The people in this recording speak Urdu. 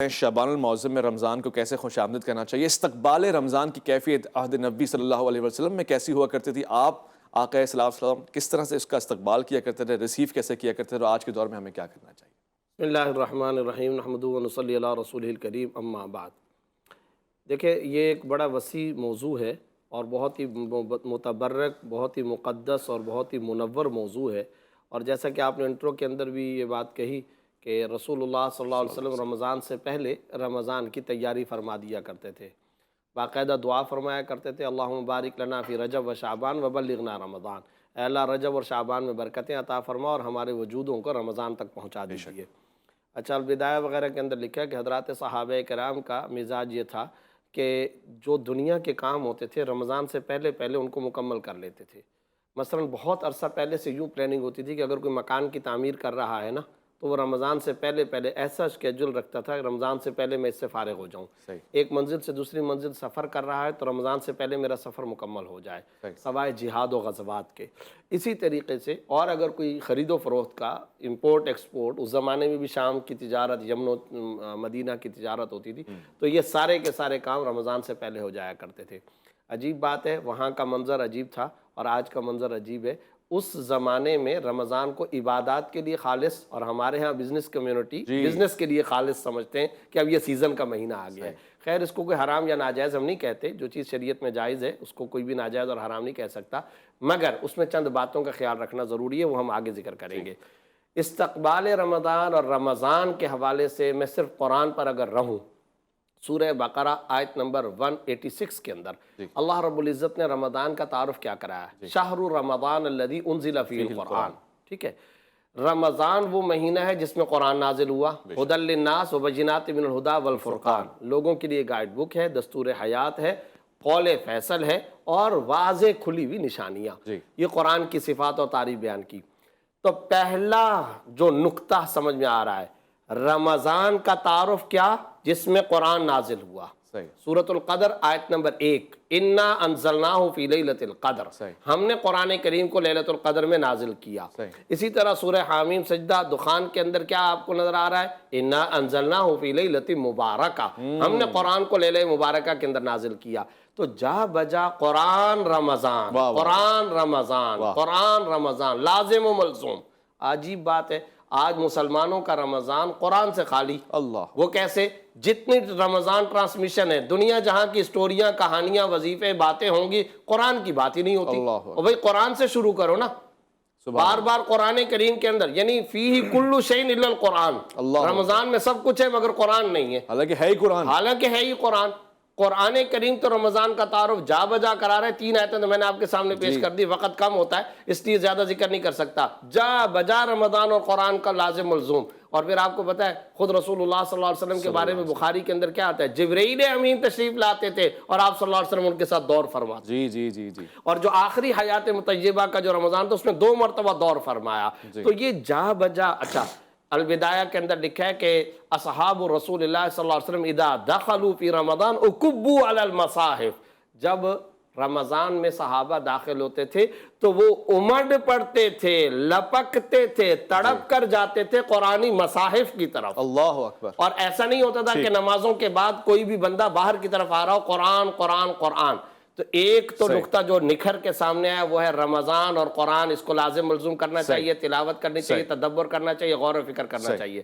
شعبان المعظم میں رمضان کو کیسے خوش آمدید کرنا چاہیے؟ استقبال رمضان کی کیفیت عہد نبی صلی اللہ علیہ وسلم میں کیسی ہوا کرتی تھی؟ آپ آقا صلی اللہ علیہ وسلم کس طرح سے اس کا استقبال کیا کرتے تھے، ریسیو کیسے کیا کرتے تھے، اور آج کے دور میں ہمیں کیا کرنا چاہیے؟ بسم اللہ الرحمن الرحیم نحمدہ و نصلی علی رسولہ الکریم اما بعد۔ دیکھیں، یہ ایک بڑا وسیع موضوع ہے اور بہت ہی متبرک، بہت ہی مقدس اور بہت ہی منور موضوع ہے۔ اور جیسا کہ آپ نے انٹرو کے اندر بھی یہ بات کہی کہ رسول اللہ صلی اللہ علیہ وسلم رمضان سے پہلے رمضان کی تیاری فرما دیا کرتے تھے، باقاعدہ دعا فرمایا کرتے تھے، اللہم بارک لنا فی رجب و شعبان و بلغنا رمضان، اے اللہ رجب اور شعبان میں برکتیں عطا فرما اور ہمارے وجودوں کو رمضان تک پہنچا دیجیے۔ اچھا، البدایہ وغیرہ کے اندر لکھا ہے کہ حضرات صحابہ کرام کا مزاج یہ تھا کہ جو دنیا کے کام ہوتے تھے رمضان سے پہلے ان کو مکمل کر لیتے تھے۔ مثلا بہت عرصہ پہلے سے یوں پلاننگ ہوتی تھی کہ اگر کوئی مکان کی تعمیر کر رہا ہے نا تو وہ رمضان سے پہلے ایسا اسکیجول رکھتا تھا کہ رمضان سے پہلے میں اس سے فارغ ہو جاؤں۔ ایک منزل سے دوسری منزل سفر کر رہا ہے تو رمضان سے پہلے میرا سفر مکمل ہو جائے، سوائے جہاد و غزوات کے۔ اسی طریقے سے اور اگر کوئی خرید و فروخت کا، امپورٹ ایکسپورٹ، اس زمانے میں بھی شام کی تجارت، یمن و مدینہ کی تجارت ہوتی تھی، تو یہ سارے کے سارے کام رمضان سے پہلے ہو جایا کرتے تھے۔ عجیب بات ہے، وہاں کا منظر عجیب تھا اور آج کا منظر عجیب ہے۔ اس زمانے میں رمضان کو عبادات کے لیے خالص، اور ہمارے ہاں بزنس کمیونٹی بزنس کے لیے خالص سمجھتے ہیں کہ اب یہ سیزن کا مہینہ آ گیا ہے۔ خیر، اس کو کوئی حرام یا ناجائز ہم نہیں کہتے، جو چیز شریعت میں جائز ہے اس کو کوئی بھی ناجائز اور حرام نہیں کہہ سکتا، مگر اس میں چند باتوں کا خیال رکھنا ضروری ہے، وہ ہم آگے ذکر کریں گے۔ استقبال رمضان اور رمضان کے حوالے سے میں صرف قرآن پر اگر رہوں، سورہ بقرہ آیت نمبر 186 کے اندر اللہ رب العزت نے رمضان کا تعارف کیا کرایا ہے؟ شہر رمضان الذی انزل فیہ القرآن۔ ٹھیک ہے، رمضان وہ مہینہ ہے جس میں قرآن نازل ہوا، ھدی للناس وبینات من الہدی والفرقان، لوگوں کے لیے گائیڈ بک ہے، دستور حیات ہے، قول فیصل ہے اور واضح کھلی ہوئی نشانیاں۔ یہ قرآن کی صفات اور تعریف بیان کی۔ تو پہلا جو نقطہ سمجھ میں آ رہا ہے، رمضان کا تعارف کیا؟ جس میں قرآن نازل ہوا۔ سورۃ القدر آیت نمبر 1، انا انزلناہ فی لیلۃ القدر، ہم نے قرآن کریم کو لیلۃ القدر میں نازل کیا۔ اسی طرح سورہ حامیم سجدہ دخان کے اندر کیا آپ کو نظر آ رہا ہے؟ انا انزلناہ فی لیلۃ مبارکہ، ہم نے قرآن کو لیلہ مبارکہ کے اندر نازل کیا۔ تو جا بجا قرآن رمضان، قرآن رمضان، قرآن رمضان، لازم و ملزوم۔ عجیب بات ہے، آج مسلمانوں کا رمضان قرآن سے خالی۔ وہ کیسے؟ جتنی رمضان ٹرانسمیشن ہے، دنیا جہاں کی اسٹوریاں، کہانیاں، وظیفے، باتیں ہوں گی، قرآن کی بات ہی نہیں ہوتی۔ اور بھائی قرآن سے شروع کرو نا، بار بار قرآن کریم کے اندر، یعنی فیہ کل شیء الا القرآن، رمضان میں سب کچھ ہے مگر قرآن نہیں ہے، حالانکہ ہے ہی قرآن، حالانکہ ہے ہی قرآن۔ قرآن کریم تو رمضان کا تعارف جا بجا کرا رہے۔ 3 آیتیں تو میں نے آپ کے سامنے پیش کر دی، وقت کم ہوتا ہے اس لیے زیادہ ذکر نہیں کر سکتا۔ جا بجا رمضان اور قرآن کا لازم ملزوم۔ اور پھر آپ کو پتہ ہے خود رسول اللہ صلی اللہ علیہ وسلم کے بارے میں بخاری کے اندر کیا آتا ہے؟ جبرائیل امین تشریف لاتے تھے اور آپ صلی اللہ علیہ وسلم ان کے ساتھ دور فرماتے۔ جی۔ اور جو آخری حیات مطیبہ کا جو رمضان تھا اس میں 2 مرتبہ دور فرمایا۔ تو یہ جا بجا۔ اچھا، البدایہ کے اندر لکھا ہے کہ اصحاب رسول اللہ صلی اللہ علیہ وسلم اذا دخلوا فی رمضان اکبوا علی المصاحف، جب رمضان میں صحابہ داخل ہوتے تھے تو وہ امڈ پڑتے تھے، لپکتے تھے، تڑپ کر جاتے تھے قرآنی مصاحف کی طرف۔ اللہ اکبر۔ اور ایسا نہیں ہوتا تھا کہ نمازوں کے بعد کوئی بھی بندہ باہر کی طرف آ رہا ہو، قرآن قرآن قرآن۔ تو ایک تو نقطہ جو نکھر کے سامنے آیا وہ ہے رمضان اور قرآن، اس کو لازم ملزوم کرنا چاہیے، تلاوت کرنی چاہیے، تدبر کرنا چاہیے، غور و فکر کرنا چاہیے۔